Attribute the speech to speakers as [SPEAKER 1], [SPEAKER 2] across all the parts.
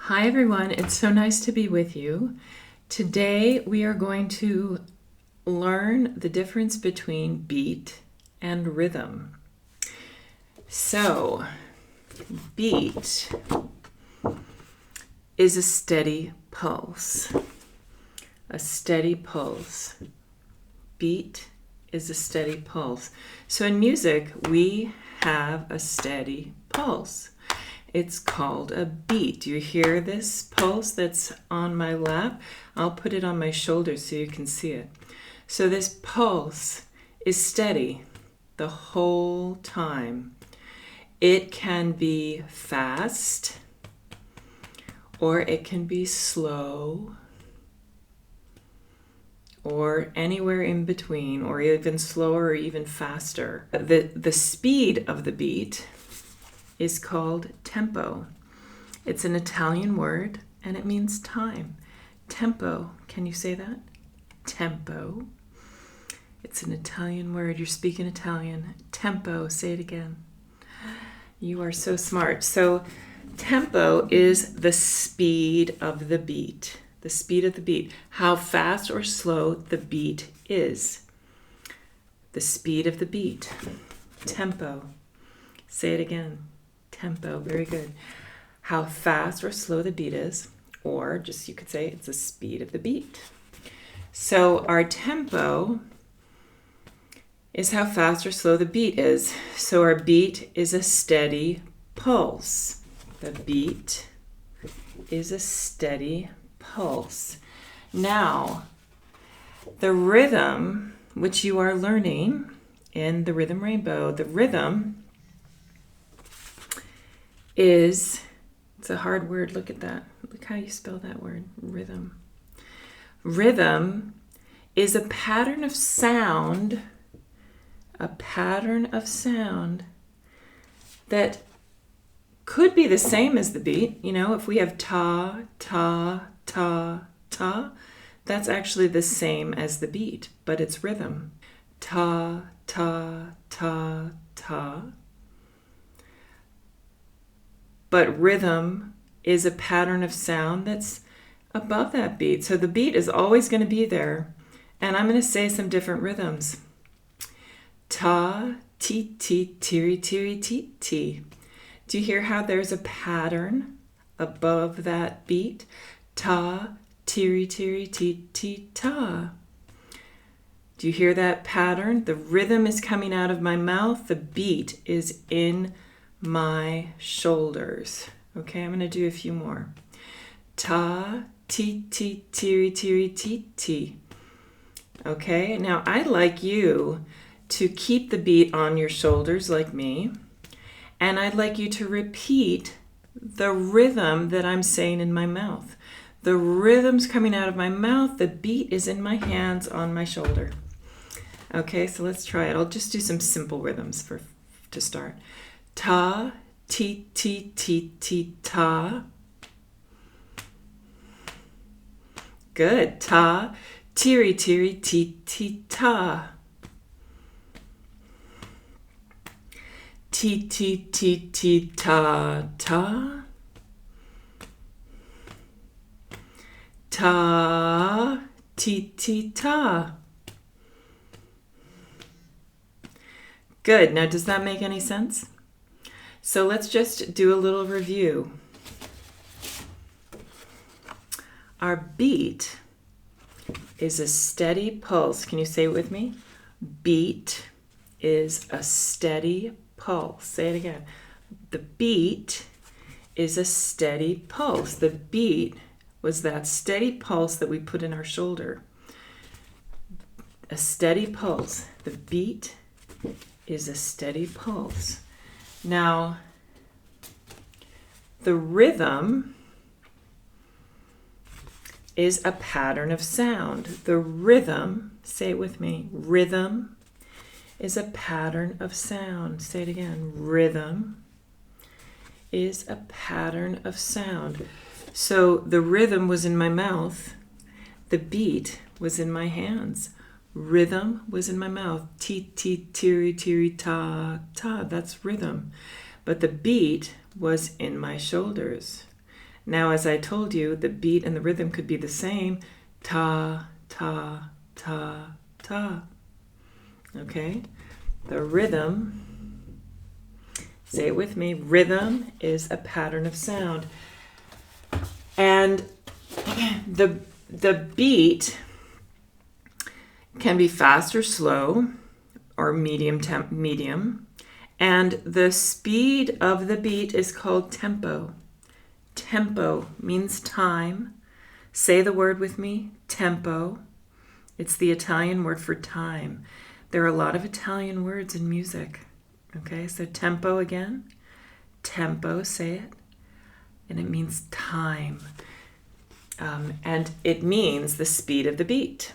[SPEAKER 1] Hi everyone, it's so nice to be with you. Today we are going to learn the difference between beat and rhythm. So, beat is a steady pulse. A steady pulse. Beat is a steady pulse. So in music, we have a steady pulse. It's called a beat. Do you hear this pulse that's on my lap? I'll put it on my shoulder so you can see it. So this pulse is steady the whole time. It can be fast, or it can be slow, or anywhere in between, or even slower or even faster. The speed of the beat is called tempo. It's an Italian word and it means time. Tempo, can you say that? Tempo. It's an Italian word. You're speaking Italian. Tempo, say it again. You are so smart. So tempo is the speed of the beat. The speed of the beat. How fast or slow the beat is. The speed of the beat. Tempo. Say it again. Tempo, very good. How fast or slow the beat is, or just you could say it's the speed of the beat. So our tempo is how fast or slow the beat is. So our beat is a steady pulse. The beat is a steady pulse. Now, the rhythm, which you are learning in the Rhythm Rainbow, the rhythm it's a hard word. Look at that. Look how you spell that word, rhythm. Rhythm is a pattern of sound, that could be the same as the beat. You know, if we have ta, ta, ta, ta, that's actually the same as the beat, but it's rhythm. Ta, ta, ta, ta. But rhythm is a pattern of sound that's above that beat. So the beat is always going to be there. And I'm going to say some different rhythms. Ta, ti, ti, tiri, tiri, ti, ti. Do you hear how there's a pattern above that beat? Ta, tiri, tiri, ti, ti, ta. Do you hear that pattern? The rhythm is coming out of my mouth. The beat is in my shoulders. Okay, I'm going to do a few more. Ta, ti, ti, tiri, tiri, ti, ti. Okay, now I'd like you to keep the beat on your shoulders like me, and I'd like you to repeat the rhythm that I'm saying in my mouth. The rhythm's coming out of my mouth, the beat is in my hands on my shoulder. Okay, so let's try it. I'll just do some simple rhythms to start. Ta, ti, ti, ti, ti, ta. Good. Ta, tiri, tiri, ti, ti, ta. Ti, ti, ti, ti, ta, ta. Ta, ti, ti, ta. Good. Now, does that make any sense? So let's just do a little review. Our beat is a steady pulse. Can you say it with me? Beat is a steady pulse. Say it again. The beat is a steady pulse. The beat was that steady pulse that we put in our shoulder. A steady pulse. The beat is a steady pulse. Now, the rhythm is a pattern of sound. The rhythm, say it with me, rhythm is a pattern of sound. Say it again, rhythm is a pattern of sound. So the rhythm was in my mouth, the beat was in my hands. Rhythm was in my mouth. Ti, ti, tiri, tiri, ta, ta. That's rhythm. But the beat was in my shoulders. Now, as I told you, the beat and the rhythm could be the same. Ta, ta, ta, ta. Okay? The rhythm, say it with me, rhythm is a pattern of sound. And the beat can be fast or slow, or medium. And the speed of the beat is called tempo. Tempo means time. Say the word with me, tempo. It's the Italian word for time. There are a lot of Italian words in music. Okay, so tempo again. Tempo, say it. And it means time. And it means the speed of the beat.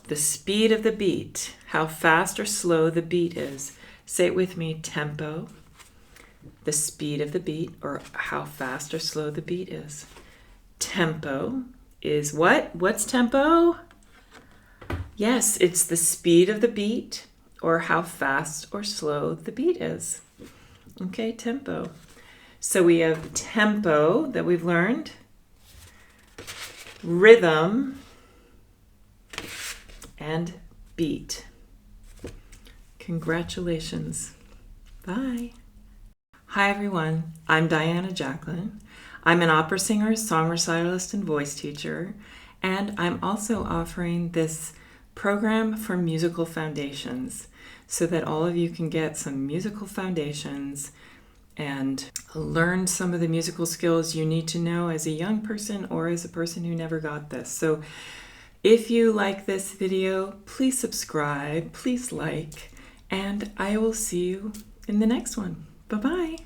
[SPEAKER 1] The speed of the beat, how fast or slow the beat is. Say it with me, tempo. The speed of the beat, or how fast or slow the beat is. Tempo is what? What's tempo? Yes, it's the speed of the beat, or how fast or slow the beat is. Okay, tempo. So we have tempo that we've learned, rhythm, and beat. Congratulations. Bye. Hi everyone, I'm Diana Jacklin. I'm an opera singer, song recitalist, and voice teacher, and I'm also offering this program for musical foundations so that all of you can get some musical foundations and learn some of the musical skills you need to know as a young person or as a person who never got this. So if you like this video, please subscribe, please like, and I will see you in the next one. Bye-bye.